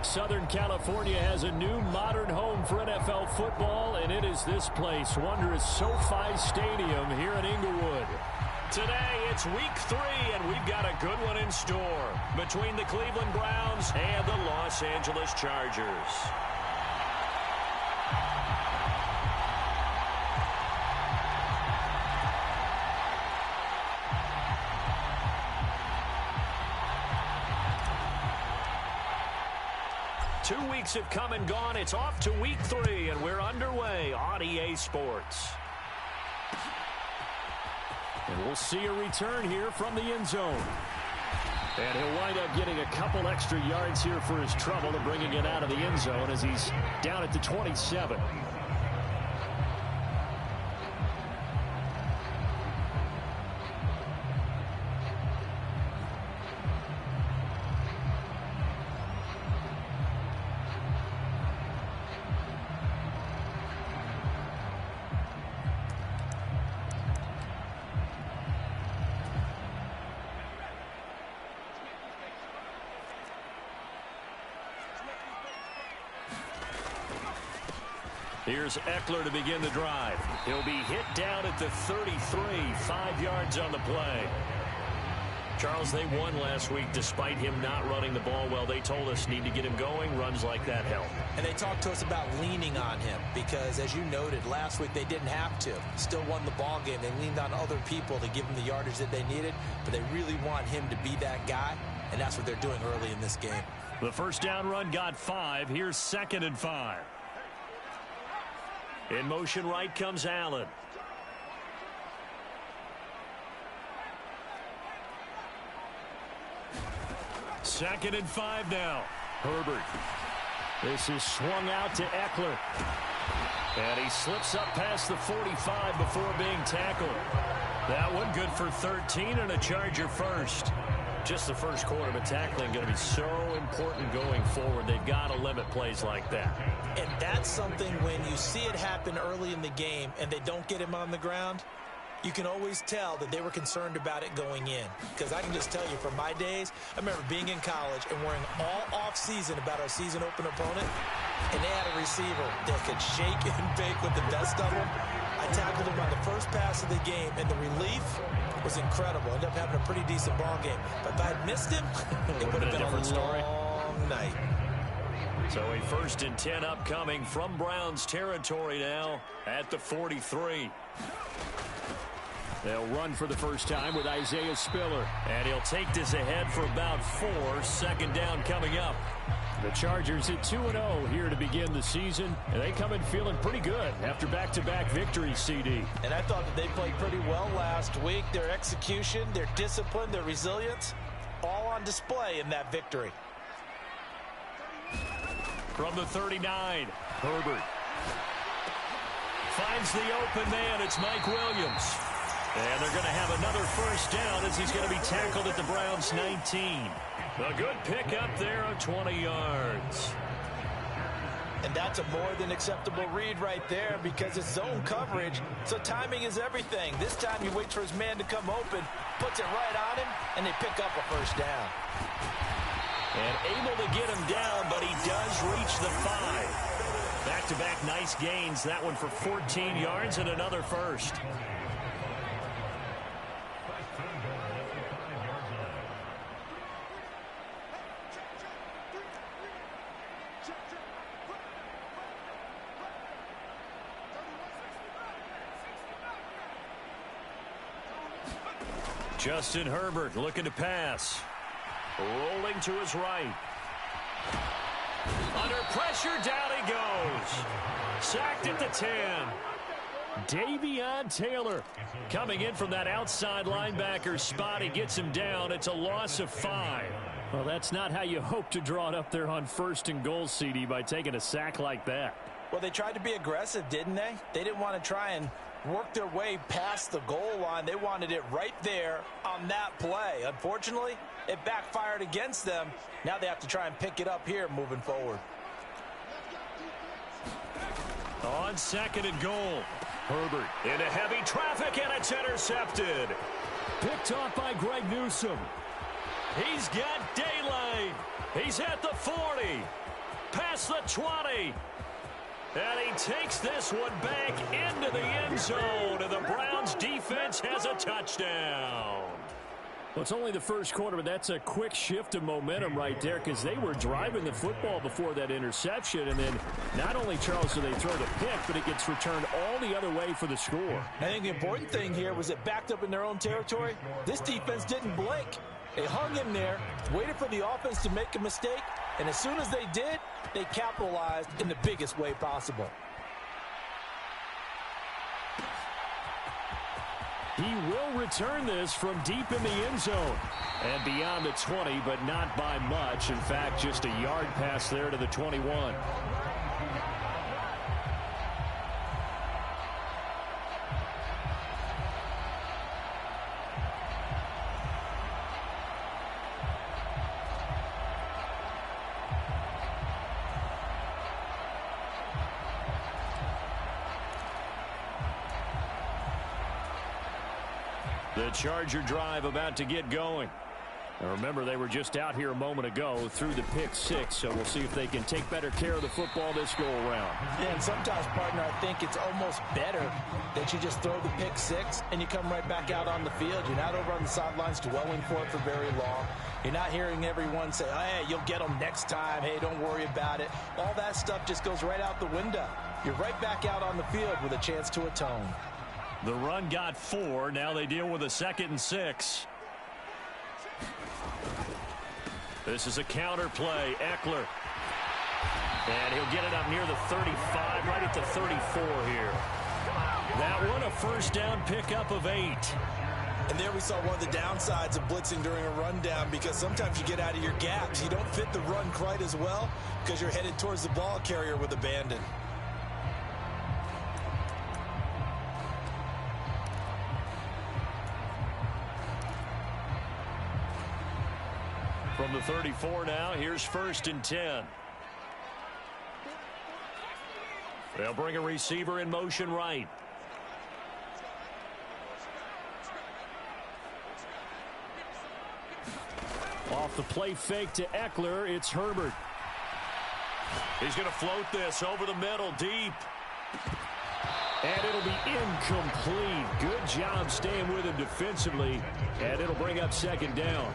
Southern California has a new modern home for NFL football, and it is this place, wondrous SoFi Stadium here in Inglewood. Today, it's week 3, and we've got a good one in store between the Cleveland Browns and the Los Angeles Chargers. Two weeks have come and gone. It's off to week 3, and we're underway on EA Sports. And we'll see a return here from the end zone. And he'll wind up getting a couple extra yards here for his trouble and bringing it out of the end zone as he's down at the 27. Here's Eckler to begin the drive. He'll be hit down at the 33, 5 yards on the play. Charles, they won last week despite him not running the ball well. They told us need to get him going. Runs like that help. And they talked to us about leaning on him because, as you noted, last week they didn't have to. Still won the ball game. They leaned on other people to give them the yardage that they needed, but they really want him to be that guy, and that's what they're doing early in this game. The first down run got 5. Here's 2nd and 5. In motion right comes Allen. Second and 5 now. Herbert. This is swung out to Eckler. And he slips up past the 45 before being tackled. That one good for 13 and a Charger first. Just the first quarter, but tackling going to be so important going forward. They've got to limit plays like that. And that's something when you see it happen early in the game and they don't get him on the ground, you can always tell that they were concerned about it going in. Because I can just tell you, from my days, I remember being in college and worrying all off-season about our season open opponent, and they had a receiver that could shake and bake with the best of them. I tackled him on the first pass of the game, and the relief was incredible. Ended up having a pretty decent ball game. But if I had missed him, it would have been a long night. So a 1st and 10 upcoming from Browns territory now at the 43. They'll run for the first time with Isaiah Spiller. And he'll take this ahead for about 4. 2nd down coming up. The Chargers at 2-0 here to begin the season. And they come in feeling pretty good after back-to-back victories, CD. And I thought that they played pretty well last week. Their execution, their discipline, their resilience, all on display in that victory. From the 39, Herbert finds the open man. It's Mike Williams. And they're going to have another first down as he's going to be tackled at the Browns' 19. A good pickup there of 20 yards. And that's a more than acceptable read right there because it's zone coverage, so timing is everything. This time he waits for his man to come open, puts it right on him, and they pick up a first down. And able to get him down, but he does reach the 5. Back-to-back nice gains. That one for 14 yards and another first. Justin Herbert looking to pass. Rolling to his right. Under pressure, down he goes. Sacked at the 10. Davion Taylor coming in from that outside linebacker spot. He gets him down. It's a loss of 5. Well, that's not how you hope to draw it up there on 1st and goal, CD, by taking a sack like that. Well, they tried to be aggressive, didn't they? They didn't want to try and work their way past the goal line. They wanted it right there on that play. Unfortunately, it backfired against them. Now they have to try and pick it up here moving forward. On 2nd and goal, Herbert into heavy traffic, and it's intercepted. Picked off by Greg Newsome. He's got daylight. He's at the 40. Past the 20. And he takes this one back into the end zone. And the Browns defense has a touchdown. Well, it's only the first quarter, but that's a quick shift of momentum right there because they were driving the football before that interception. And then not only, Charles, do they throw the pick, but it gets returned all the other way for the score. I think the important thing here was it backed up in their own territory. This defense didn't blink. They hung in there, waited for the offense to make a mistake, and as soon as they did, they capitalized in the biggest way possible. He will return this from deep in the end zone. And beyond the 20, but not by much. In fact, just a yard pass there to the 21. The Charger drive about to get going. Now remember, they were just out here a moment ago through the pick six, so we'll see if they can take better care of the football this go-around. Yeah, and sometimes, partner, I think it's almost better that you just throw the pick six and you come right back out on the field. You're not over on the sidelines dwelling for it for very long. You're not hearing everyone say, hey, you'll get them next time. Hey, don't worry about it. All that stuff just goes right out the window. You're right back out on the field with a chance to atone. The run got 4. Now they deal with a 2nd and 6. This is a counter play. Eckler. And he'll get it up near the 35, right at the 34 here. That one, a first down pickup of 8. And there we saw one of the downsides of blitzing during a rundown, because sometimes you get out of your gaps. You don't fit the run quite as well because you're headed towards the ball carrier with abandon. From the 34 now, here's 1st and 10. They'll bring a receiver in motion right. Off the play fake to Eckler, it's Herbert. He's going to float this over the middle, deep. And it'll be incomplete. Good job staying with him defensively. And it'll bring up 2nd down.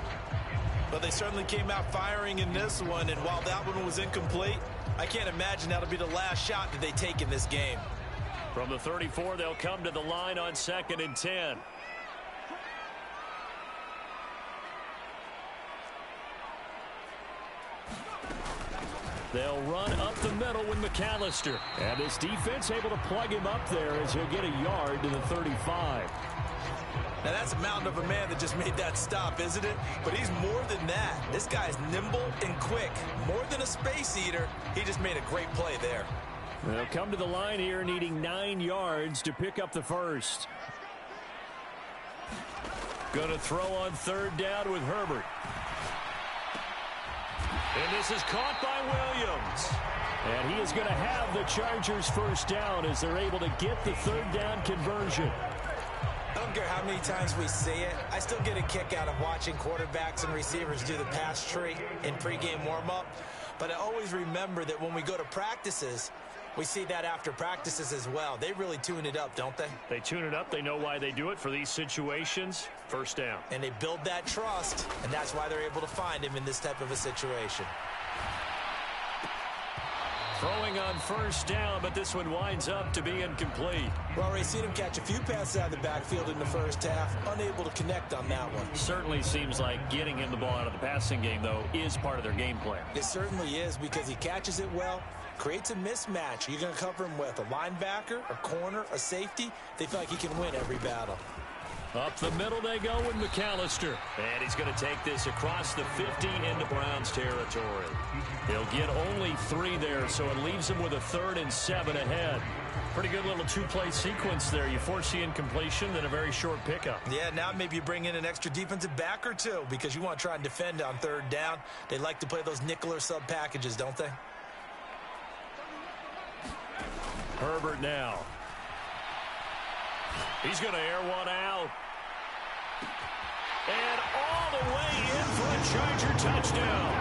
But they certainly came out firing in this one, and while that one was incomplete, I can't imagine that'll be the last shot that they take in this game. From the 34, they'll come to the line on 2nd and 10. They'll run up the middle with McAllister. And this defense able to plug him up there as he'll get a yard to the 35. Now, that's a mountain of a man that just made that stop, isn't it? But he's more than that. This guy's nimble and quick. More than a space eater, he just made a great play there. They'll come to the line here needing 9 yards to pick up the first. Going to throw on 3rd down with Herbert. And this is caught by Williams. And he is going to have the Chargers first down as they're able to get the 3rd down conversion. I don't care how many times we see it. I still get a kick out of watching quarterbacks and receivers do the pass tree in pregame warm-up. But I always remember that when we go to practices, we see that after practices as well. They really tune it up, don't they? They tune it up. They know why they do it for these situations. First down. And they build that trust, and that's why they're able to find him in this type of a situation. Throwing on 1st down, but this one winds up to be incomplete. Well, Ray, seen him catch a few passes out of the backfield in the first half, unable to connect on that one. Certainly seems like getting him the ball out of the passing game, though, is part of their game plan. It certainly is, because he catches it well, creates a mismatch. You're going to cover him with a linebacker, a corner, a safety. They feel like he can win every battle. Up the middle they go with McAllister. And he's going to take this across the 50 into Browns territory. He'll get only 3 there, so it leaves him with a 3rd and 7 ahead. Pretty good little 2-play sequence there. You force the incompletion, then a very short pickup. Yeah, now maybe you bring in an extra defensive back or two because you want to try and defend on 3rd down. They like to play those nickel or sub packages, don't they? Herbert now. He's going to air one out. And all the way in for a Charger touchdown.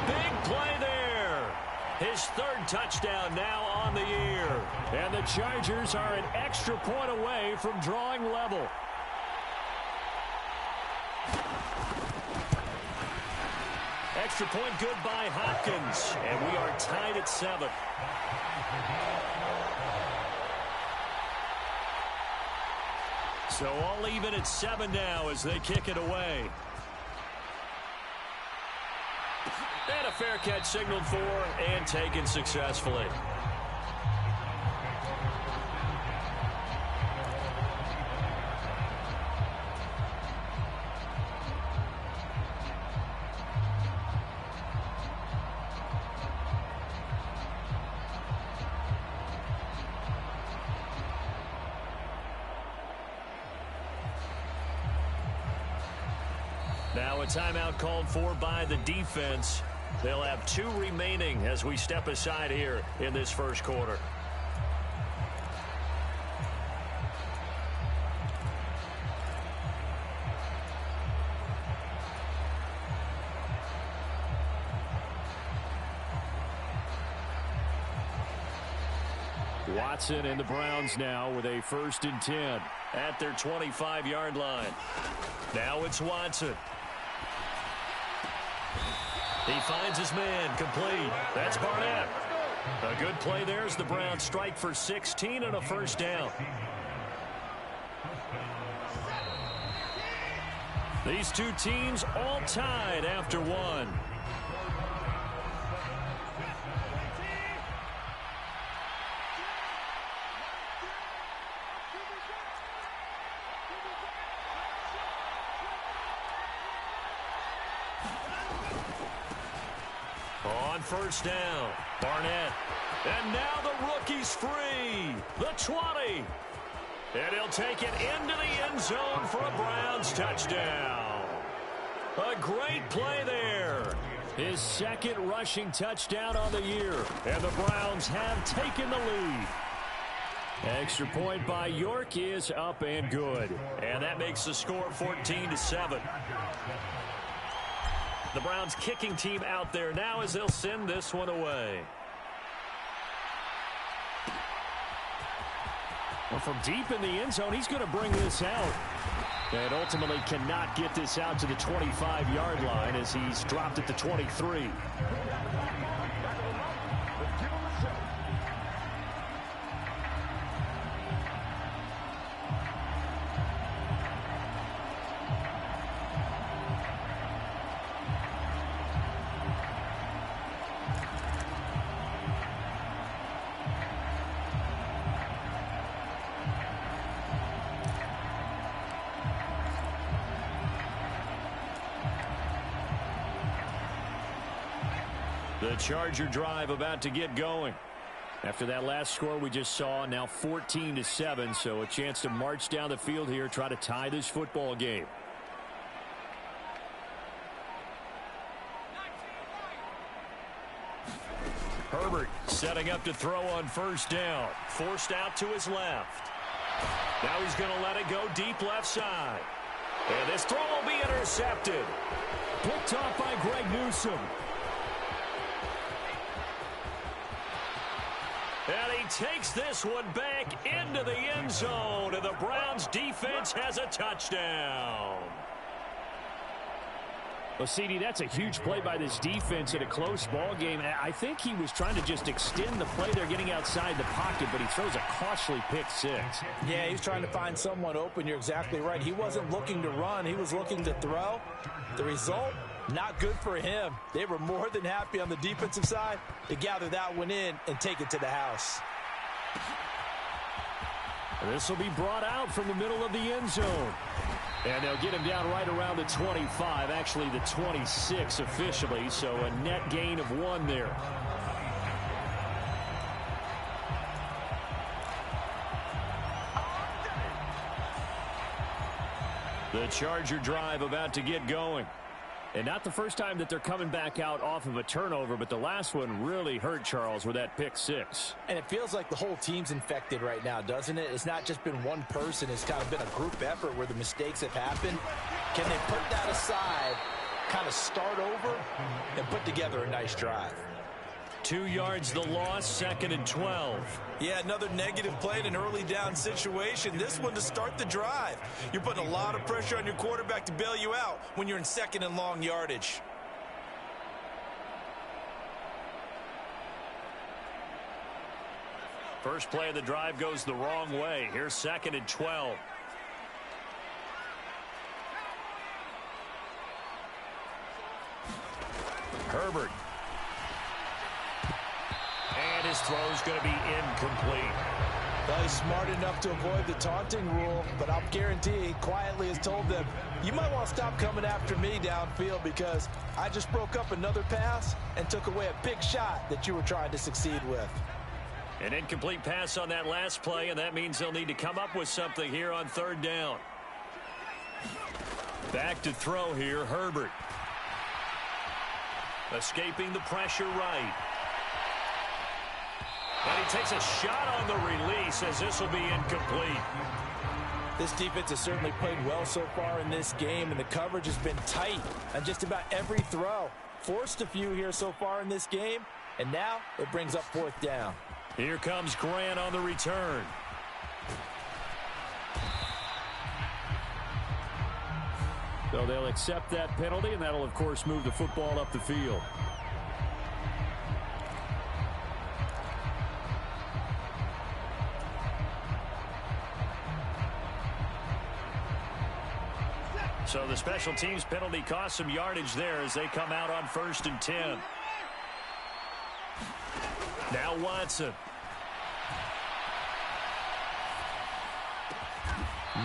Big play there. His third touchdown now on the year. And the Chargers are an extra point away from drawing level. Extra point good by Hopkins. And we are tied at 7. So all even at 7 now as they kick it away. And a fair catch signaled for and taken successfully. Now a timeout called for by the defense. They'll have 2 remaining as we step aside here in this first quarter. Watson and the Browns now with a 1st and 10 at their 25-yard line. Now it's Watson. He finds his man, complete. That's Barnett. A good play there as the Browns strike for 16 and a 1st down. These two teams all tied after 1. On 1st down, Barnett. And now the rookie's free. The 20. And he'll take it into the end zone for a Browns touchdown. A great play there. His 2nd rushing touchdown on the year. And the Browns have taken the lead. Extra point by York is up and good. And that makes the score 14-7. The Browns kicking team out there now as they'll send this one away. Well, from deep in the end zone, he's going to bring this out. And ultimately cannot get this out to the 25-yard line as he's dropped at the 23. The Charger drive about to get going. After that last score we just saw, now 14-7, so a chance to march down the field here, try to tie this football game. Herbert setting up to throw on 1st down. Forced out to his left. Now he's going to let it go deep left side. And this throw will be intercepted. Picked off by Greg Newsome. And he takes this one back into the end zone, and the Browns defense has a touchdown. Well, CD, that's a huge play by this defense in a close ball game. I think he was trying to just extend the play there, getting outside the pocket, but he throws a costly pick 6. Yeah, he's trying to find someone open. You're exactly right. He wasn't looking to run. He was looking to throw. The result, not good for him. They were more than happy on the defensive side to gather that one in and take it to the house. This will be brought out from the middle of the end zone. And they'll get him down right around the 25, actually the 26 officially, so a net gain of 1 there. The Charger drive about to get going. And not the first time that they're coming back out off of a turnover, but the last one really hurt Charles with that pick 6. And it feels like the whole team's infected right now, doesn't it? It's not just been one person. It's kind of been a group effort where the mistakes have happened. Can they put that aside kind of start over and put together a nice drive. 2 yards the loss, 2nd and 12. Yeah, another negative play in an early down situation. This one to start the drive. You're putting a lot of pressure on your quarterback to bail you out when you're in 2nd and long yardage. First play of the drive goes the wrong way. Here's 2nd and 12. Herbert. And his throw's going to be incomplete. Well, he's smart enough to avoid the taunting rule, but I'll guarantee he quietly has told them, you might want to stop coming after me downfield because I just broke up another pass and took away a big shot that you were trying to succeed with. An incomplete pass on that last play, and that means they'll need to come up with something here on 3rd down. Back to throw here, Herbert. Escaping the pressure right. And he takes a shot on the release as this will be incomplete. This defense has certainly played well so far in this game, and the coverage has been tight on just about every throw. Forced a few here so far in this game, and now it brings up 4th down. Here comes Grant on the return. So they'll accept that penalty, and that'll, of course, move the football up the field. So the special teams penalty cost some yardage there as they come out on 1st and 10. Now Watson.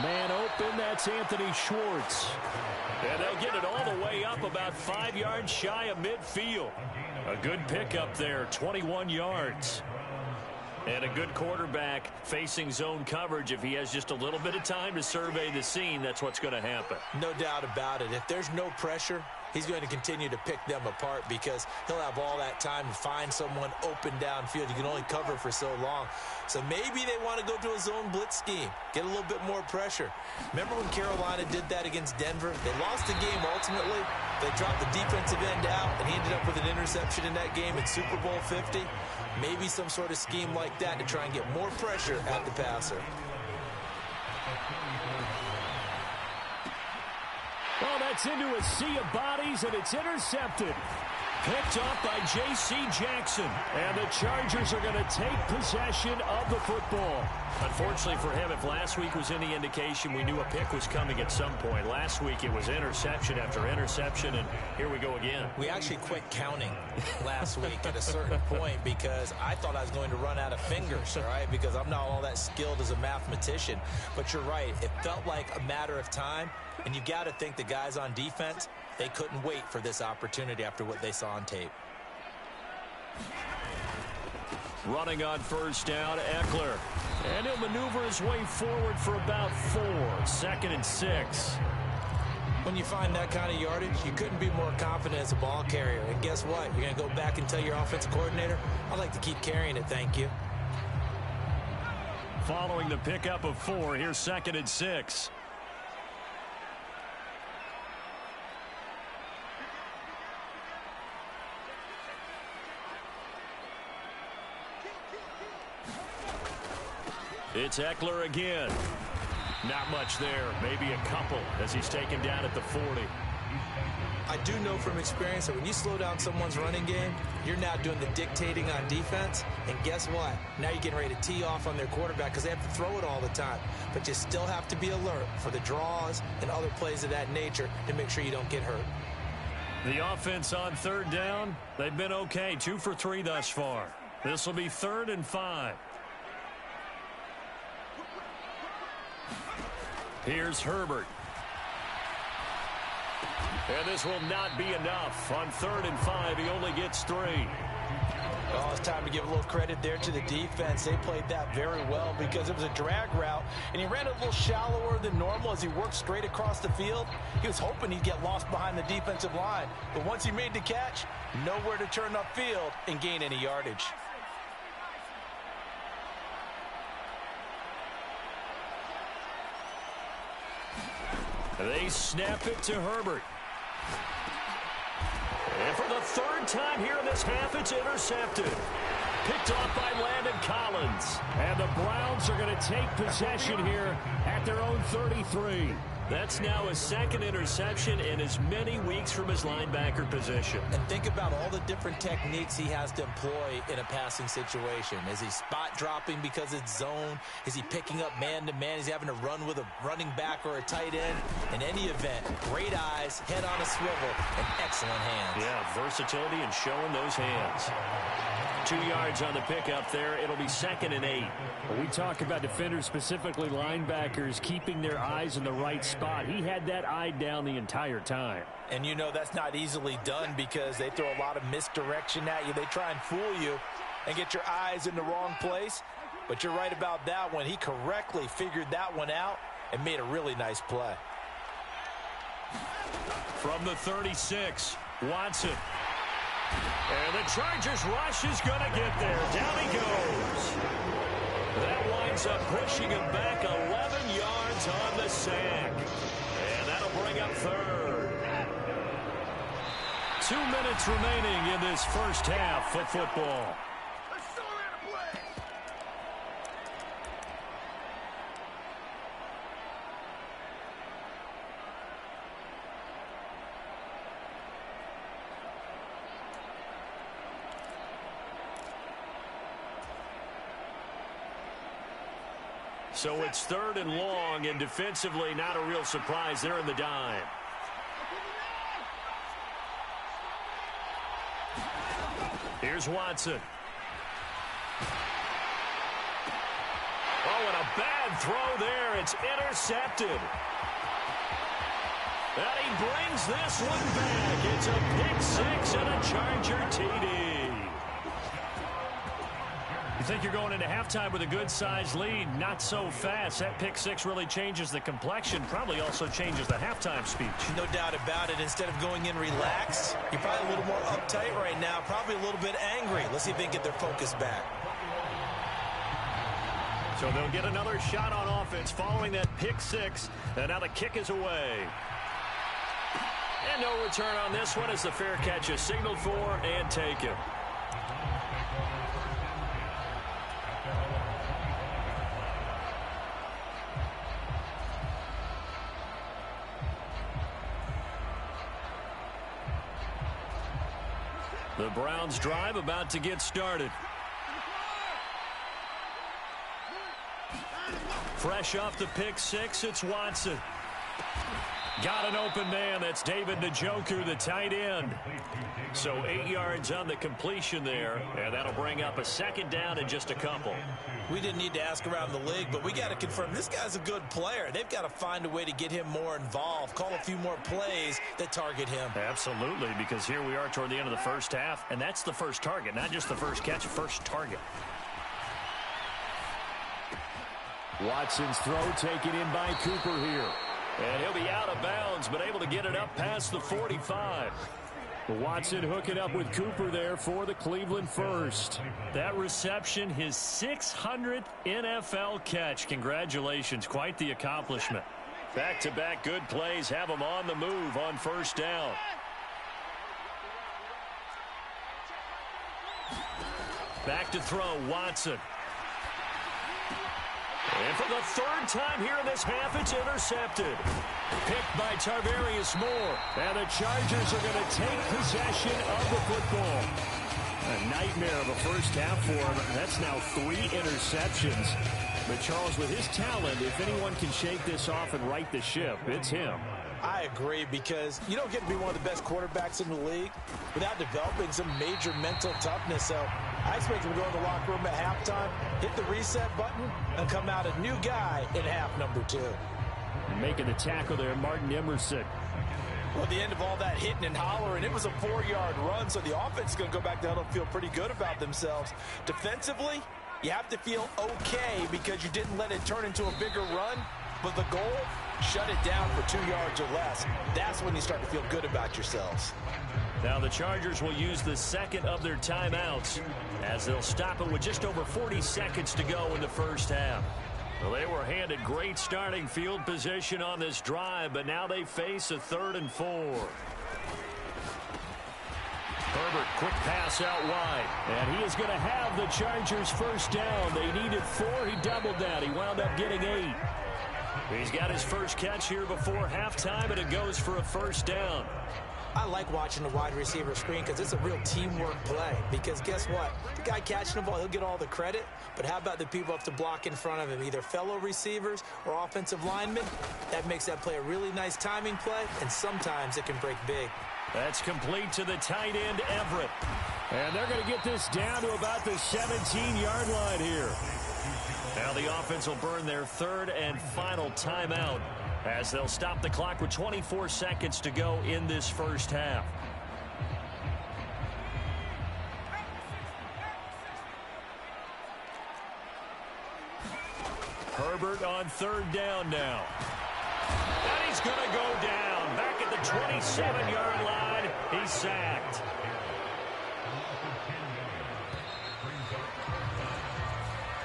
Man open, that's Anthony Schwartz. And they'll get it all the way up about 5 yards shy of midfield. A good pickup there, 21 yards. And a good quarterback facing zone coverage. If he has just a little bit of time to survey the scene, that's what's going to happen. No doubt about it. If there's no pressure, he's going to continue to pick them apart because he'll have all that time to find someone open downfield. You can only cover for so long. So maybe they want to go to a zone blitz scheme, get a little bit more pressure. Remember when Carolina did that against Denver? They lost the game ultimately. They dropped the defensive end out, and he ended up with an interception in that game in Super Bowl 50. Maybe some sort of scheme like that to try and get more pressure at the passer. Well, that's into a sea of bodies, and it's intercepted. Picked off by J.C. Jackson. And the Chargers are going to take possession of the football. Unfortunately for him, if last week was any indication, we knew a pick was coming at some point. Last week it was interception after interception, and here we go again. We actually quit counting last week at a certain point because I thought I was going to run out of fingers, all right, because I'm not all that skilled as a mathematician. But you're right. It felt like a matter of time, and you got to think the guys on defense, they couldn't wait for this opportunity after what they saw on tape. Running on 1st down, Eckler. And he'll maneuver his way forward for about 4. 2nd and 6. When you find that kind of yardage, you couldn't be more confident as a ball carrier. And guess what? You're going to go back and tell your offensive coordinator, I'd like to keep carrying it, thank you. Following the pickup of 4, here's 2nd and 6. It's Eckler again. Not much there. Maybe a couple as he's taken down at the 40. I do know from experience that when you slow down someone's running game, you're now doing the dictating on defense. And guess what? Now you're getting ready to tee off on their quarterback because they have to throw it all the time. But you still have to be alert for the draws and other plays of that nature to make sure you don't get hurt. The offense on 3rd down, they've been okay. 2 for 3 thus far. This will be 3rd and 5. Here's Herbert. And this will not be enough. On 3rd and 5, he only gets 3. Well, it's time to give a little credit there to the defense. They played that very well because it was a drag route, and he ran a little shallower than normal as he worked straight across the field. He was hoping he'd get lost behind the defensive line. But once he made the catch, nowhere to turn upfield and gain any yardage. They snap it to Herbert. for the third time here in this half, it's intercepted. Picked off by Landon Collins. And the Browns are going to take possession here at their own 33. That's now his second interception in as many weeks from his linebacker position. And think about all the different techniques he has to employ in a passing situation. Is he spot dropping because it's zone? Is he picking up man-to-man? Is he having to run with a running back or a tight end? In any event, great eyes, head on a swivel, and excellent hands. Yeah, versatility and showing those hands. 2 yards on the pickup there. It'll be 2nd and 8. We talk about defenders, specifically linebackers, keeping their eyes in the right spot. He had that eye down the entire time. And you know that's not easily done because they throw a lot of misdirection at you. They try and fool you and get your eyes in the wrong place. But you're right about that one. He correctly figured that one out and made a really nice play. From the 36, Watson. And the Chargers rush is going to get there. Down he goes. That winds up pushing him back 11 yards on the sack. And that'll bring up 3rd. 2 minutes remaining in this first half of football. So it's 3rd and long, and defensively not a real surprise. They're in the dime. Here's Watson. Oh, and a bad throw there. It's intercepted. And he brings this one back. It's a pick 6 and a Charger TD. You think you're going into halftime with a good-sized lead. Not so fast. That pick 6 really changes the complexion. Probably also changes the halftime speech. No doubt about it. Instead of going in relaxed, you're probably a little more uptight right now. Probably a little bit angry. Let's see if they can get their focus back. So they'll get another shot on offense following that pick 6. And now the kick is away. And no return on this one as the fair catch is signaled for and taken. The Browns drive about to get started. Fresh off the pick 6, it's Watson. Got an open man. That's David Njoku, the tight end. So 8 yards on the completion there, and that'll bring up a 2nd down in just a couple. We didn't need to ask around the league, but we got to confirm this guy's a good player. They've got to find a way to get him more involved, call a few more plays that target him. Absolutely, because here we are toward the end of the first half, and that's the first target, not just the first catch, first target. Watson's throw taken in by Cooper here. And he'll be out of bounds, but able to get it up past the 45. Watson hooking up with Cooper there for the Cleveland first. That reception, his 600th NFL catch. Congratulations, quite the accomplishment. Back-to-back good plays have him on the move on first down. Back to throw, Watson. And for the 3rd time here in this half, it's intercepted. Picked by Tarvarius Moore. And the Chargers are going to take possession of the football. A nightmare of a first half for him. That's now 3 interceptions. But Charles, with his talent, if anyone can shake this off and right the ship, it's him. I agree, because you don't get to be one of the best quarterbacks in the league without developing some major mental toughness. So I expect him to go in the locker room at halftime, hit the reset button, and come out a new guy in half number 2. Making the tackle there, Martin Emerson. Well, at the end of all that hitting and hollering, it was a 4-yard run, so the offense is going to go back down and feel pretty good about themselves. Defensively, you have to feel okay because you didn't let it turn into a bigger run, but the goal, shut it down for 2 yards or less. That's when you start to feel good about yourselves. Now the Chargers will use the 2nd of their timeouts as they'll stop it with just over 40 seconds to go in the first half. Well, they were handed great starting field position on this drive, but now they face a 3rd and 4. Herbert, quick pass out wide. And he is going to have the Chargers first down. They needed 4. He doubled that. He wound up getting 8. He's got his first catch here before halftime, and it goes for a first down. I like watching the wide receiver screen because it's a real teamwork play. Because guess what? The guy catching the ball, he'll get all the credit. But how about the people up to block in front of him, either fellow receivers or offensive linemen? That makes that play a really nice timing play, and sometimes it can break big. That's complete to the tight end, Everett. And they're going to get this down to about the 17-yard line here. Now the offense will burn their third and final timeout as they'll stop the clock with 24 seconds to go in this first half. Herbert on third down now. And he's going to go down. Back at the 27-yard line. He's sacked.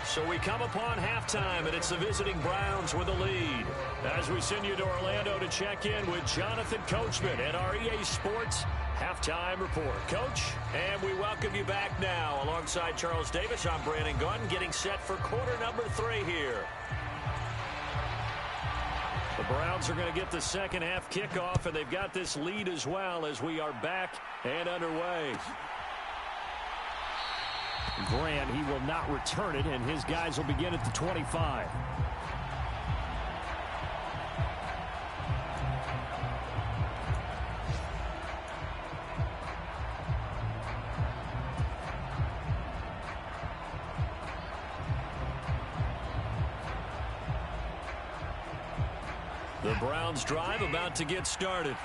So we come upon halftime, and it's the visiting Browns with a lead. As we send you to Orlando to check in with Jonathan Coachman at our EA Sports Halftime Report. Coach, and we welcome you back now. Alongside Charles Davis, I'm Brandon Gunn, getting set for quarter number 3 here. The Browns are going to get the second half kickoff, and they've got this lead as well as we are back and underway. Grant, he will not return it, and his guys will begin at the 25. The Browns drive about to get started.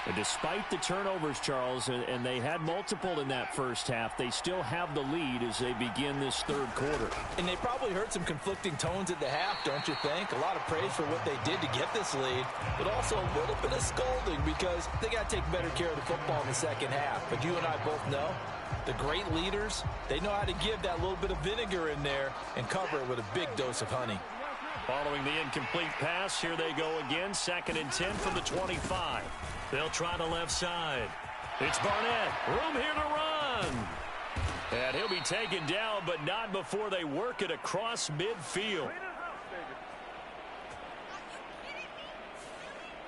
And despite the turnovers, Charles, and they had multiple in that first half, they still have the lead as they begin this third quarter. And they probably heard some conflicting tones at the half, don't you think? A lot of praise for what they did to get this lead, but also a little bit of scolding because they got to take better care of the football in the second half. But you and I both know the great leaders, they know how to give that little bit of vinegar in there and cover it with a big dose of honey. Following the incomplete pass, here they go again, 2nd and 10 from the 25. They'll try the left side. It's Barnett. Room here to run. And he'll be taken down, but not before they work it across midfield.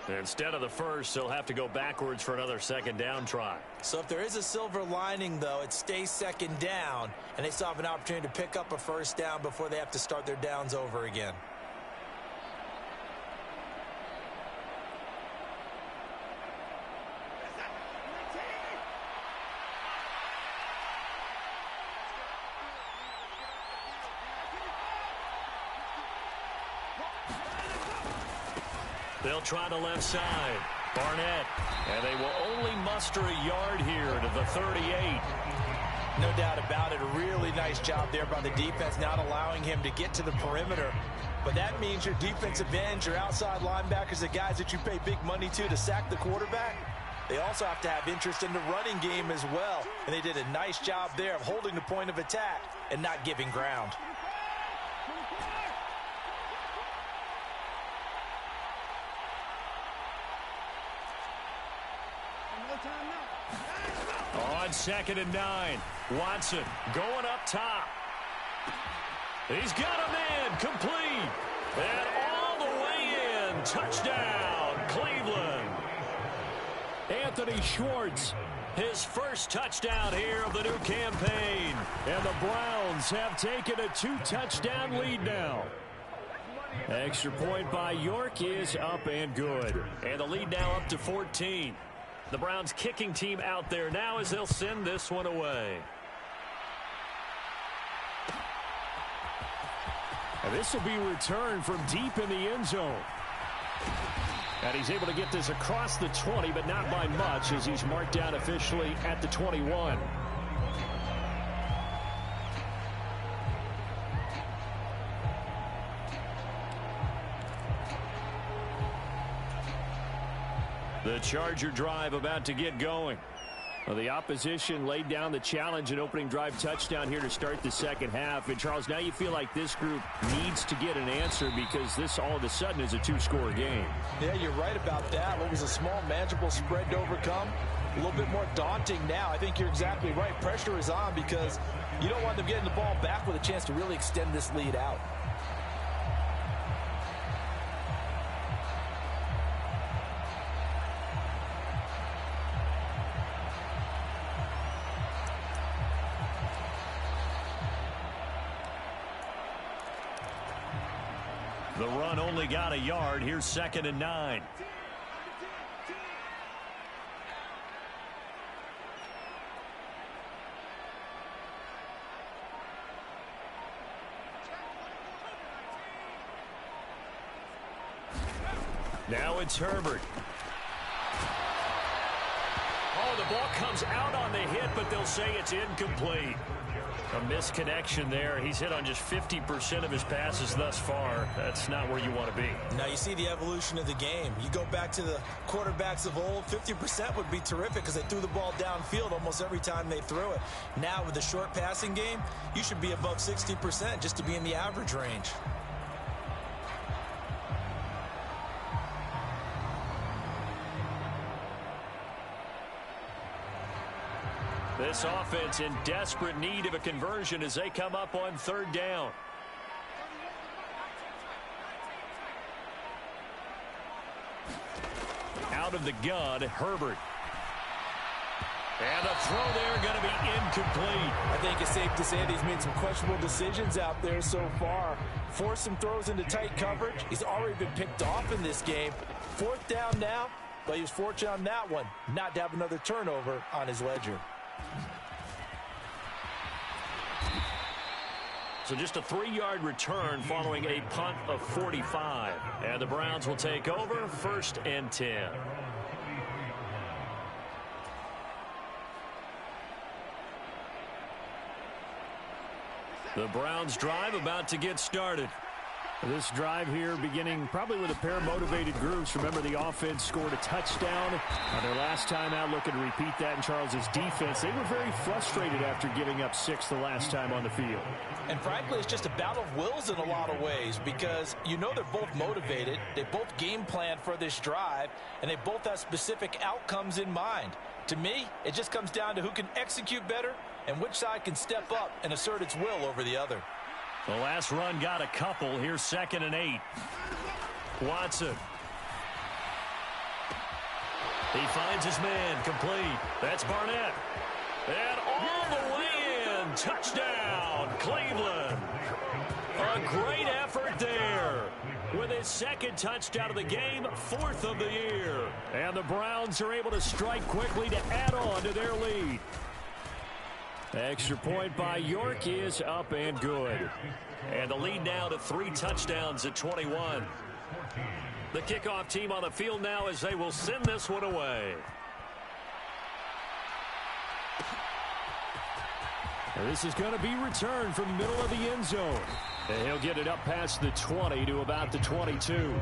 Instead of the first, they'll have to go backwards for another second down try. So if there is a silver lining, though, it stays second down, and they still have an opportunity to pick up a first down before they have to start their downs over again. They'll try the left side. Barnett. And they will only muster a yard here to the 38. No doubt about it. A really nice job there by the defense, not allowing him to get to the perimeter. But that means your defensive ends, your outside linebackers, the guys that you pay big money to sack the quarterback, they also have to have interest in the running game as well. And they did a nice job there of holding the point of attack and not giving ground. On 2nd and 9, Watson going up top. He's got him in, complete. And all the way in, touchdown, Cleveland. Anthony Schwartz, his first touchdown here of the new campaign. And the Browns have taken a 2-touchdown lead now. Extra point by York is up and good. And the lead now up to 14. The Browns kicking team out there now as they'll send this one away. And this will be returned from deep in the end zone. And he's able to get this across the 20, but not by much as he's marked down officially at the 21. The Charger drive about to get going. Well, the opposition laid down the challenge and opening drive touchdown here to start the second half. And, Charles, now you feel like this group needs to get an answer because this all of a sudden is a 2-score game. Yeah, you're right about that. What was a small, manageable spread to overcome a little bit more daunting now. I think you're exactly right. Pressure is on because you don't want them getting the ball back with a chance to really extend this lead out. The run only got a yard. Here's 2nd and 9. Now it's Herbert. Oh, the ball comes out on the hit, but they'll say it's incomplete. A misconnection there. He's hit on just 50% of his passes thus far. That's not where you want to be. Now you see the evolution of the game. You go back to the quarterbacks of old, 50% would be terrific because they threw the ball downfield almost every time they threw it. Now with the short passing game, you should be above 60% just to be in the average range. This offense in desperate need of a conversion as they come up on 3rd down. Out of the gun, Herbert. And a throw there going to be incomplete. I think it's safe to say that he's made some questionable decisions out there so far. Forced some throws into tight coverage. He's already been picked off in this game. 4th down now, but he was fortunate on that one not to have another turnover on his ledger. So just a 3-yard return following a punt of 45. And the Browns will take over 1st and 10. The Browns drive about to get started. This drive here beginning probably with a pair of motivated groups. Remember, the offense scored a touchdown on their last time out, looking to repeat that in Charles's defense. They were very frustrated after giving up 6 the last time on the field. And frankly, it's just a battle of wills in a lot of ways because you know they're both motivated. They both game plan for this drive, and they both have specific outcomes in mind. To me, it just comes down to who can execute better and which side can step up and assert its will over the other. The last run got a couple. Here's 2nd and 8. Watson. He finds his man. Complete. That's Barnett. And all the way in. Touchdown, Cleveland. A great effort there. With his 2nd touchdown of the game, 4th of the year. And the Browns are able to strike quickly to add on to their lead. Extra point by York is up and good. And the lead now to 3 touchdowns at 21. The kickoff team on the field now as they will send this one away. This is going to be returned from the middle of the end zone. And he'll get it up past the 20 to about the 22.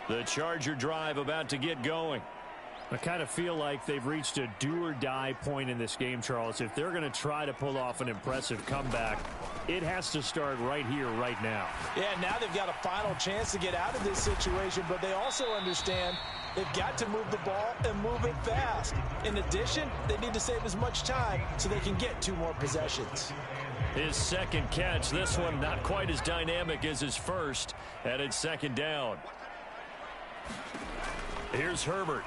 The Charger drive about to get going. I kind of feel like they've reached a do-or-die point in this game, Charles. If they're going to try to pull off an impressive comeback, it has to start right here, right now. Yeah, now they've got a final chance to get out of this situation, but they also understand they've got to move the ball and move it fast. In addition, they need to save as much time so they can get 2 more possessions. His 2nd catch, this one not quite as dynamic as his first, and it's 2nd down. Here's Herbert.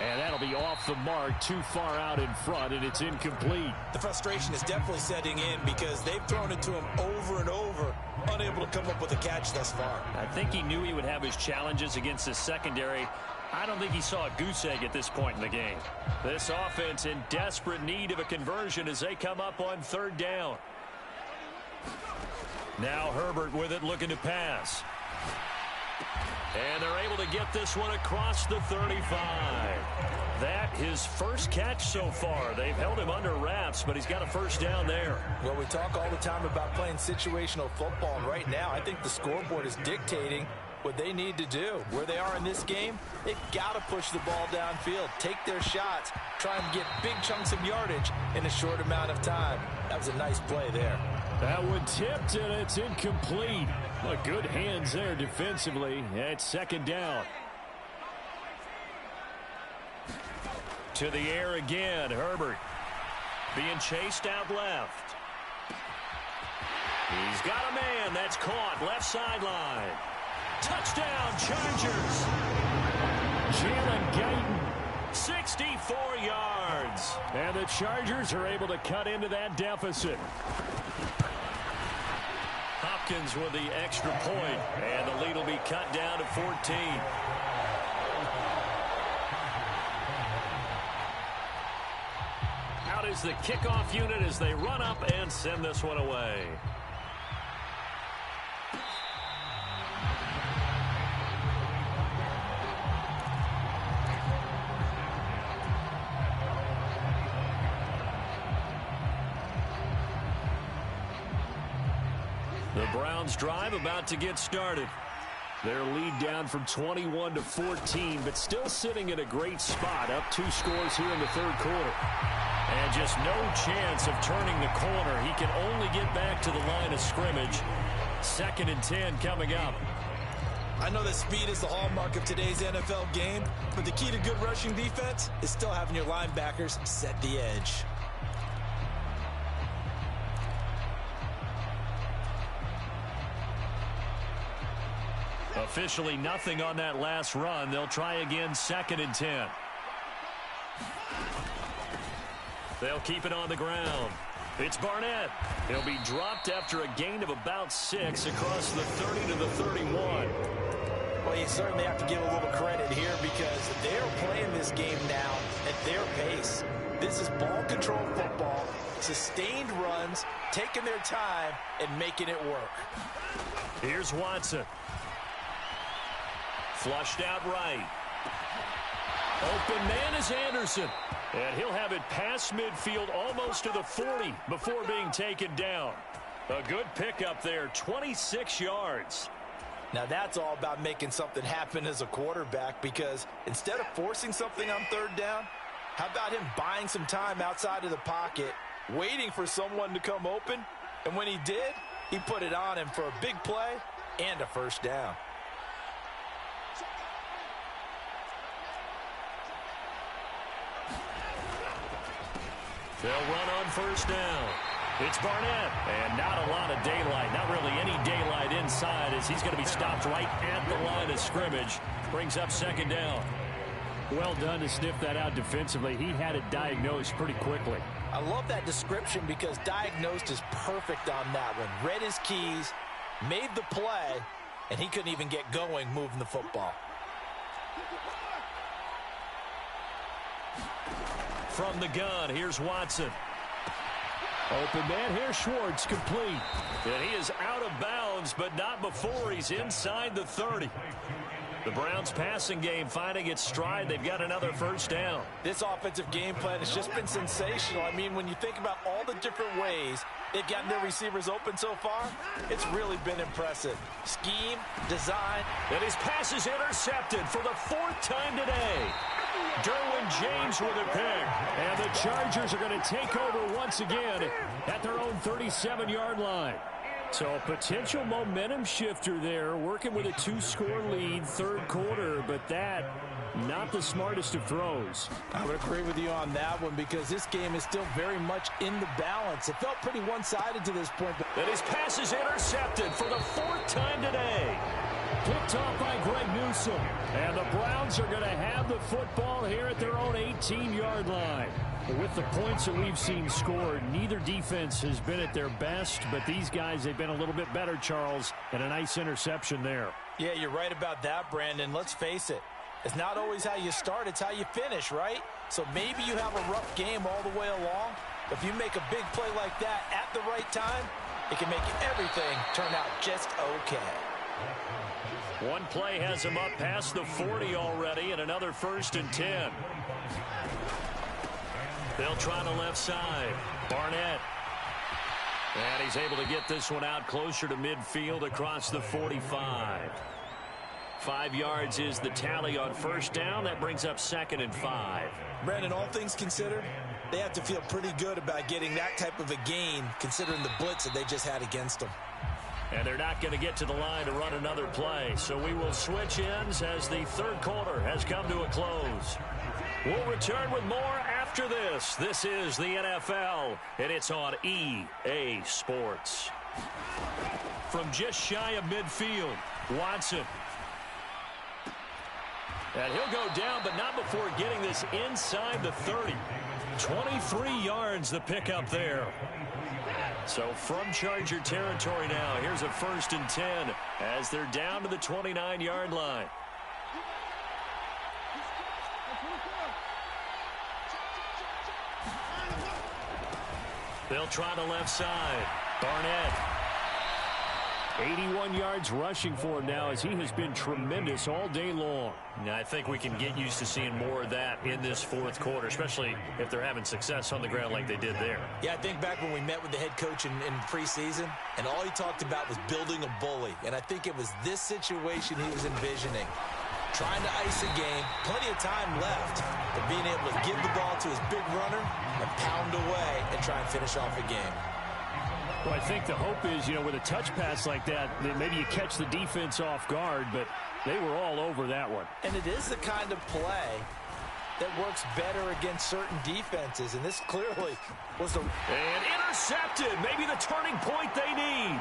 And that'll be off the mark, too far out in front, and it's incomplete. The frustration is definitely setting in because they've thrown it to him over and over, unable to come up with a catch thus far. I think he knew he would have his challenges against his secondary. I don't think he saw a goose egg at this point in the game. This offense in desperate need of a conversion as they come up on 3rd down. Now Herbert with it, looking to pass. And they're able to get this one across the 35. That his first catch so far. They've held him under wraps, but he's got a first down there. Well, we talk all the time about playing situational football, and right now I think the scoreboard is dictating what they need to do. Where they are in this game, they've got to push the ball downfield, take their shots, try and get big chunks of yardage in a short amount of time. That was a nice play there. That one tipped, and it's incomplete. Well, good hands there defensively at second down. To the air again, Herbert. Being chased out left. He's got a man that's caught left sideline. Touchdown, Chargers. Jalen Guyton. 64 yards. And the Chargers are able to cut into that deficit. Hopkins with the extra point, and the lead will be cut down to 14. Out is the kickoff unit as they run up and send this one away. The Browns drive about to get started. Their lead down from 21 to 14, but still sitting in a great spot, up 2 scores here in the third quarter. And just no chance of turning the corner. He can only get back to the line of scrimmage. 2nd and 10 coming up. I know that speed is the hallmark of today's NFL game, but the key to good rushing defense is still having your linebackers set the edge. Officially nothing on that last run. They'll try again, 2nd and 10. They'll keep it on the ground. It's Barnett. He'll be dropped after a gain of about 6 across the 30 to the 31. Well, you certainly have to give a little credit here because they're playing this game now at their pace. This is ball control football, sustained runs, taking their time and making it work. Here's Watson. Flushed out right. Open man is Anderson. And he'll have it past midfield almost to the 40 before being taken down. A good pickup there, 26 yards. Now that's all about making something happen as a quarterback because instead of forcing something on 3rd down, how about him buying some time outside of the pocket, waiting for someone to come open, and when he did, he put it on him for a big play and a first down. They'll run on first down. It's Barnett, and not a lot of daylight, not really any daylight inside as he's going to be stopped right at the line of scrimmage. Brings up 2nd down. Well done to sniff that out defensively. He had it diagnosed pretty quickly. I love that description because diagnosed is perfect on that one. Read his keys, made the play, and he couldn't even get going moving the football. From the gun, here's Watson. Open man here, Schwartz, complete. And he is out of bounds, but not before he's inside the 30. The Browns passing game finding its stride. They've got another first down. This offensive game plan has just been sensational. I mean, when you think about all the different ways they've gotten their receivers open so far, it's really been impressive. Scheme, design. And his pass is intercepted for the 4th time today. Derwin James with a pick. And the Chargers are going to take over once again at their own 37-yard line. So a potential momentum shifter there, working with a 2-score lead, 3rd quarter, but that, not the smartest of throws. I would agree with you on that one because this game is still very much in the balance. It felt pretty one-sided to this point. And his pass is intercepted for the 4th time today. Picked off by Greg Newsome. And the Browns are going to have the football here at their own 18-yard line. With the points that we've seen scored, neither defense has been at their best, but these guys, they've been a little bit better, Charles, and a nice interception there. Yeah, you're right about that, Brandon. Let's face it. It's not always how you start, it's how you finish, right? So maybe you have a rough game all the way along, but if you make a big play like that at the right time, it can make everything turn out just okay. One play has him up past the 40 already, and another 1st and 10. They'll try the left side. Barnett. And he's able to get this one out closer to midfield across the 45. 5 yards is the tally on 1st down. That brings up 2nd and 5. Brandon, all things considered, they have to feel pretty good about getting that type of a gain considering the blitz that they just had against them. And they're not going to get to the line to run another play. So we will switch ends as the 3rd quarter has come to a close. We'll return with more after this. This is the NFL, and it's on EA Sports. From just shy of midfield, Watson. And he'll go down, but not before getting this inside the 30. 23 yards the pickup there. So from Charger territory now, here's a 1st and 10 as they're down to the 29-yard line. They'll try the left side. Barnett. 81 yards rushing for him now as he has been tremendous all day long. Now, I think we can get used to seeing more of that in this 4th quarter, especially if they're having success on the ground like they did there. Yeah, I think back when we met with the head coach in preseason, and all he talked about was building a bully. And I think it was this situation he was envisioning. Trying to ice a game, plenty of time left, but being able to give the ball to his big runner and pound away and try and finish off a game. Well, I think the hope is, with a touch pass like that maybe you catch the defense off guard, but they were all over that one. And it is the kind of play that works better against certain defenses, and this clearly was the... And intercepted, maybe the turning point they need.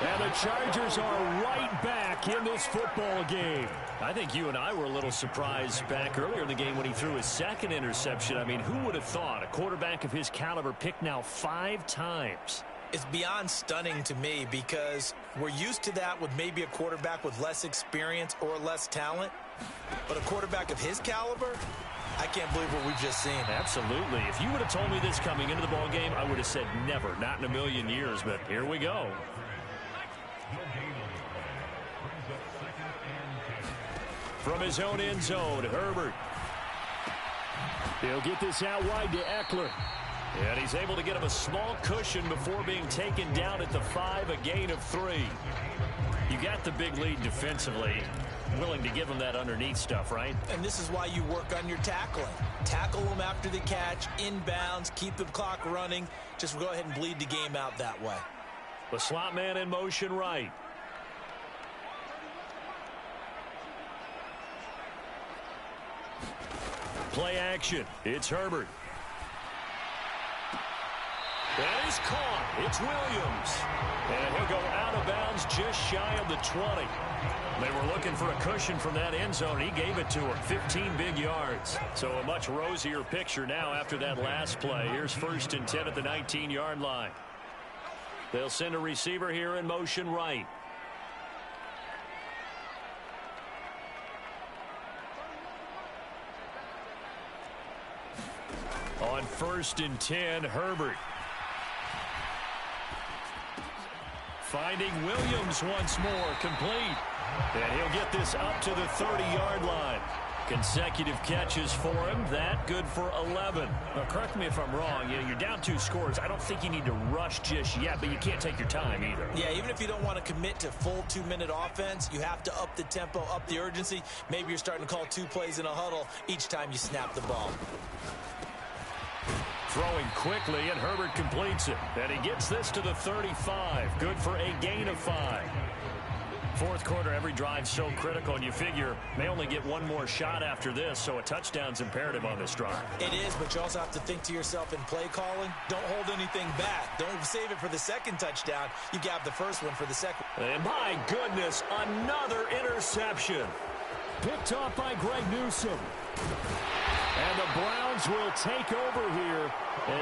And the Chargers are right back in this football game. I think you and I were a little surprised back earlier in the game when he threw his 2nd interception. I mean, who would have thought a quarterback of his caliber picked now 5 times? It's beyond stunning to me because we're used to that with maybe a quarterback with less experience or less talent. But a quarterback of his caliber, I can't believe what we've just seen. Absolutely. If you would have told me this coming into the ball game, I would have said never, not in a million years. But here we go. From his own end zone, Herbert. He'll get this out wide to Eckler. And he's able to get him a small cushion before being taken down at the 5, a gain of 3. You got the big lead defensively. Willing to give him that underneath stuff, right? And this is why you work on your tackling. Tackle them after the catch, inbounds, keep the clock running. Just go ahead and bleed the game out that way. The slot man in motion right. Play action. It's Herbert. That is caught. It's Williams. And he'll go out of bounds just shy of the 20. They were looking for a cushion from that end zone. He gave it to him. 15 big yards. So a much rosier picture now after that last play. Here's 1st and 10 at the 19-yard line. They'll send a receiver here in motion right. On 1st and 10, Herbert. Finding Williams once more, complete. And he'll get this up to the 30-yard line. Consecutive catches for him. That good for 11. Now, correct me if I'm wrong. You're down 2 scores. I don't think you need to rush just yet, but you can't take your time either. Yeah, even if you don't want to commit to full 2-minute offense, you have to up the tempo, up the urgency. Maybe you're starting to call 2 plays in a huddle each time you snap the ball. Throwing quickly, and Herbert completes it. And he gets this to the 35. Good for a gain of 5. 4th quarter, every drive so critical, and you figure they only get one more shot after this, so a touchdown's imperative on this drive. It is, but you also have to think to yourself in play calling, don't hold anything back. Don't save it for the 2nd touchdown. You got the 1st one for the 2nd. And my goodness, another interception. Picked off by Greg Newsome. And the Browns will take over here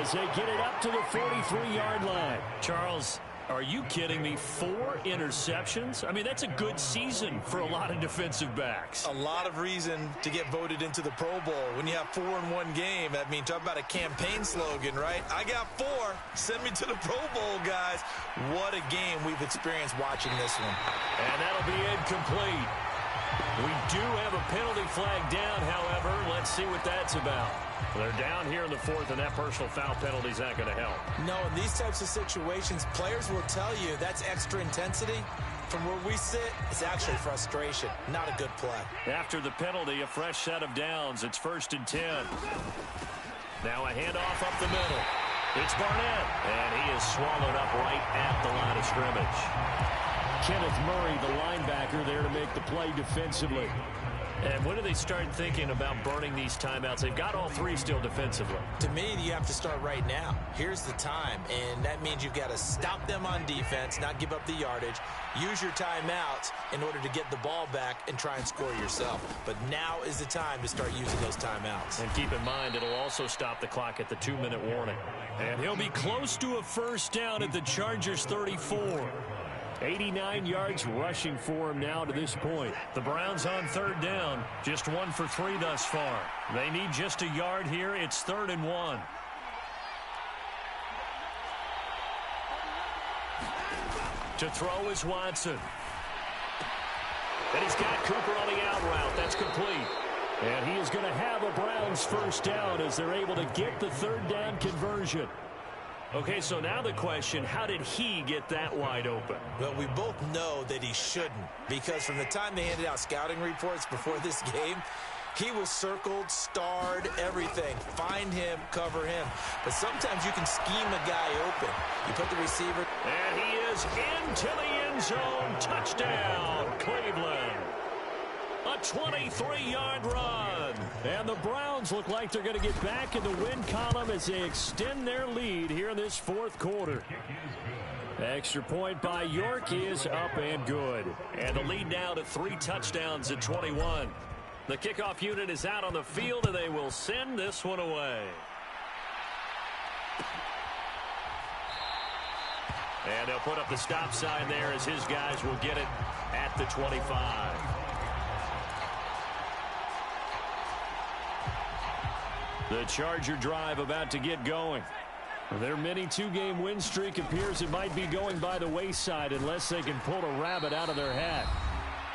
as they get it up to the 43-yard line. Charles, Are you kidding me? 4 interceptions? I mean, that's a good season for a lot of defensive backs. A lot of reason to get voted into the Pro Bowl. When you have 4 in one game, I mean, talk about a campaign slogan, right? I got 4. Send me to the Pro Bowl, guys. What a game we've experienced watching this one. And that'll be incomplete. We do have a penalty flag down, however. Let's see what that's about. They're down here in the 4th, and that personal foul penalty is not going to help. No, in these types of situations, players will tell you that's extra intensity. From where we sit, it's actually frustration, not a good play. After the penalty, a fresh set of downs. It's 1st and 10. Now a handoff up the middle. It's Barnett, and he is swallowed up right at the line of scrimmage. Kenneth Murray, the linebacker, there to make the play defensively. And when do they start thinking about burning these timeouts? They've got all 3 still defensively. To me, you have to start right now. Here's the time, and that means you've got to stop them on defense, not give up the yardage, use your timeouts in order to get the ball back and try and score yourself. But now is the time to start using those timeouts. And keep in mind, it'll also stop the clock at the 2-minute warning. And he'll be close to a first down at the Chargers' 34. 89 yards rushing for him now to this point. The Browns on 3rd down. Just 1 for 3 thus far. They need just a yard here. It's 3rd and 1. To throw is Watson. And he's got Cooper on the out route. That's complete. And he is going to have a Browns first down as they're able to get the 3rd down conversion. Okay, so now the question, how did he get that wide open? Well, we both know that he shouldn't, because from the time they handed out scouting reports before this game, he was circled, starred, everything. Find him, cover him. But sometimes you can scheme a guy open. You put the receiver. And he is into the end zone. Touchdown, Cleveland. A 23-yard run. And the Browns look like they're going to get back in the win column as they extend their lead here in this 4th quarter. Extra point by York is up and good. And the lead now to 3 touchdowns at 21. The kickoff unit is out on the field, and they will send this one away. And they'll put up the stop sign there as his guys will get it at the 25. The Charger drive about to get going. Their mini 2-game win streak appears it might be going by the wayside unless they can pull a rabbit out of their hat.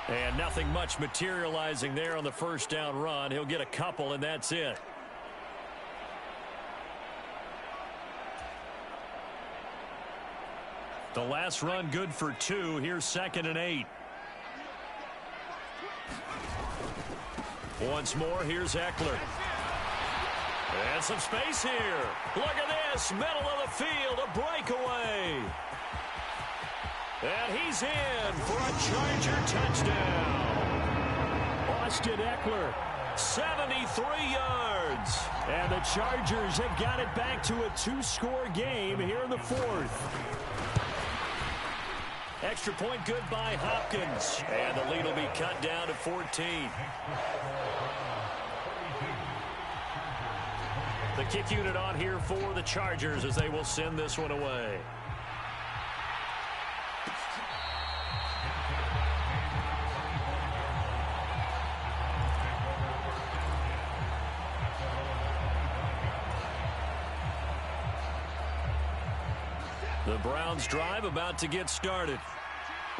And nothing much materializing there on the first down run. He'll get a couple, and that's it. The last run good for 2. Here's 2nd and 8. Once more, here's Eckler. And some space here. Look at this. Middle of the field. A breakaway. And he's in for a Charger touchdown. Austin Eckler, 73 yards. And the Chargers have got it back to a 2-score game here in the 4th. Extra point good by Hopkins. And the lead will be cut down to 14. The kick unit on here for the Chargers as they will send this one away. The Browns drive about to get started.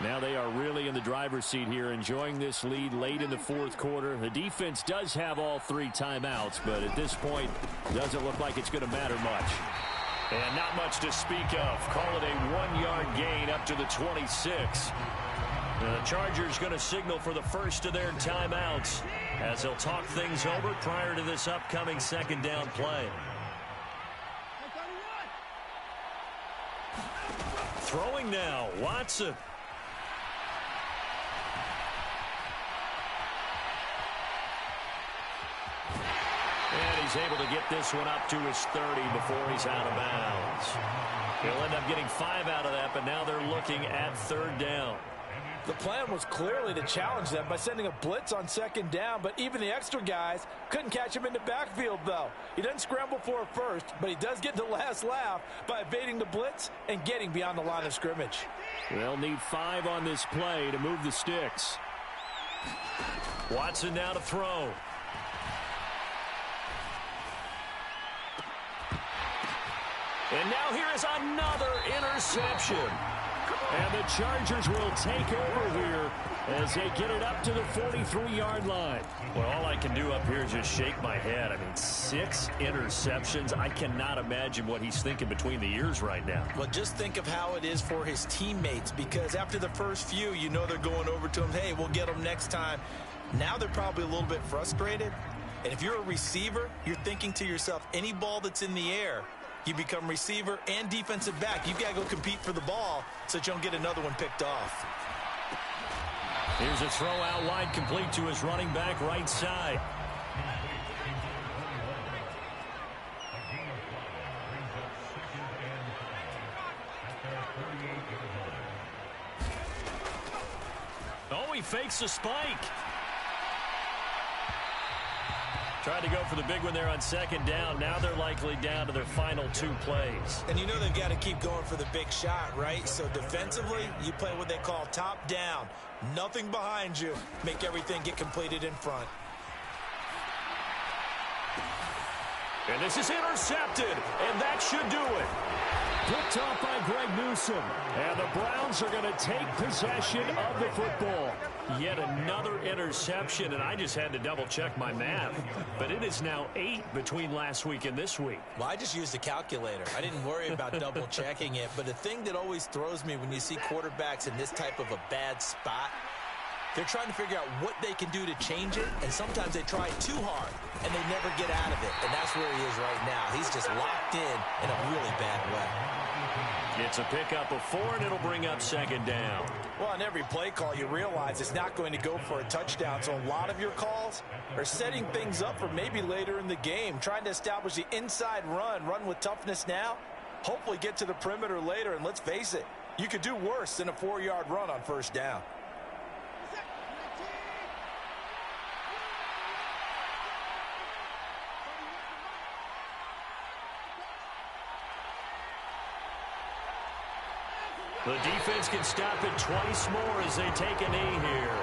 Now they are really in the driver's seat here, enjoying this lead late in the 4th quarter. The defense does have all 3 timeouts, but at this point, doesn't look like it's going to matter much. And not much to speak of. Call it a 1-yard gain up to the 26. The Chargers going to signal for the first of their timeouts as they'll talk things over prior to this upcoming 2nd down play. Throwing now, Watson. And he's able to get this one up to his 30 before he's out of bounds. He'll end up getting 5 out of that, but now they're looking at 3rd down. The plan was clearly to challenge them by sending a blitz on second down, but even the extra guys couldn't catch him in the backfield, though. He doesn't scramble for a first, but he does get the last laugh by evading the blitz and getting beyond the line of scrimmage. They'll need 5 on this play to move the sticks. Watson now to throw. And now here is another interception. And the Chargers will take over here as they get it up to the 43-yard line. Well, all I can do up here is just shake my head. I mean, 6 interceptions. I cannot imagine what he's thinking between the ears right now. Well, just think of how it is for his teammates, because after the first few, you know they're going over to him, hey, we'll get them next time. Now they're probably a little bit frustrated. And if you're a receiver, you're thinking to yourself, any ball that's in the air, you become receiver and defensive back. You've got to go compete for the ball so that you don't get another one picked off. Here's a throw out wide, complete to his running back right side. Oh, he fakes a spike. Tried to go for the big one there on second down. Now they're likely down to their final 2 plays. And you know they've got to keep going for the big shot, right? So defensively, you play what they call top down. Nothing behind you. Make everything get completed in front. And this is intercepted, and that should do it. Picked off by Greg Newsome. And the Browns are going to take possession of the football. Yet another interception, and I just had to double-check my math. But it is now 8 between last week and this week. Well, I just used a calculator. I didn't worry about double-checking it. But the thing that always throws me when you see quarterbacks in this type of a bad spot, they're trying to figure out what they can do to change it, and sometimes they try too hard, and they never get out of it. And that's where he is right now. He's just locked in a really bad way. It's a pickup of 4, and it'll bring up second down. Well, on every play call, you realize it's not going to go for a touchdown. So a lot of your calls are setting things up for maybe later in the game, trying to establish the inside run with toughness now, hopefully get to the perimeter later. And let's face it, you could do worse than a 4-yard run on first down. The defense can stop it twice more as they take a knee here.